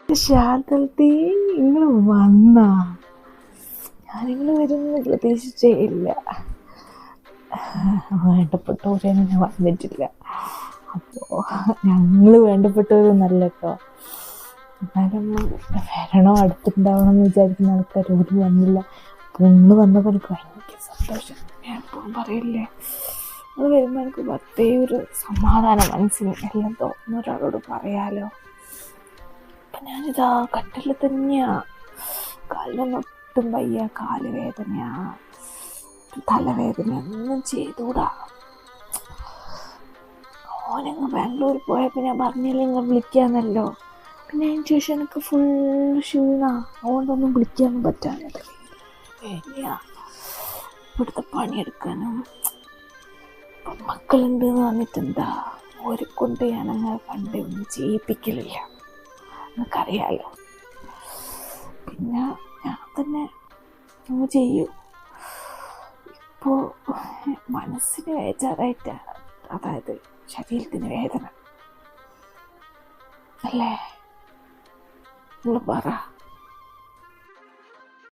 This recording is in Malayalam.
ശാന്തത്തി നിങ്ങൾ വന്നാ? ഞാൻ നിങ്ങൾ വരുമെന്ന് പ്രതീക്ഷിച്ചേ ഇല്ല. വേണ്ടപ്പെട്ടവരൊന്നും ഞാൻ വന്നിട്ടില്ല. അപ്പോൾ ഞങ്ങൾ വേണ്ടപ്പെട്ടവരൊന്നല്ല കേട്ടോ. എന്നാലും വരണോ അടുത്തുണ്ടാവണം എന്ന് വിചാരിക്കുന്ന ആൾക്കാർ ഒരു വന്നില്ല. പൊണ്ണ് വന്നപ്പോൾ എനിക്ക് ഭയങ്കര സന്തോഷം. ഞാൻ എപ്പോഴും പറയില്ലേ, അത് വരുമ്പോൾ എനിക്ക് പ്രത്യേക ഒരു സമാധാനം മനസ്സിന്. എല്ലാം തോന്നുന്ന ഒരാളോട് പറയാലോ. അപ്പം ഞാനിതാ കട്ടിൽ തന്നെയാ. കാലിനൊന്നും ഒട്ടും വയ്യ. കാല് വേദനയാ, തലവേദന, ഒന്നും ചെയ്തൂടാ. ഓനങ്ങ് ബാംഗ്ലൂർ പോയപ്പോൾ ഞാൻ പറഞ്ഞില്ല നിങ്ങൾ വിളിക്കാന്നല്ലോ. പിന്നെ അതിന് ശേഷം എനിക്ക് ഫുൾ ക്ഷീണ. അതുകൊണ്ടൊന്നും വിളിക്കാനും പറ്റാനില്ല. വേദനയാ ഇവിടുത്തെ പണിയെടുക്കാനും. ഇപ്പം മക്കളുണ്ട് എന്ന് പറഞ്ഞിട്ടെന്താ, ഓരെ കൊണ്ട് ഞാനങ്ങനെ പണ്ടേ ഒന്നും ചെയ്യിപ്പിക്കലില്ല, എനിക്കറിയാലോ. പിന്നെ ഞാൻ തന്നെ അങ്ങ് ചെയ്യും. ഇപ്പോൾ മനസ്സിന് വേജാറായിട്ട്, അതായത് ശരീരത്തിന് വേദന അല്ലേ? നിങ്ങൾ പറ.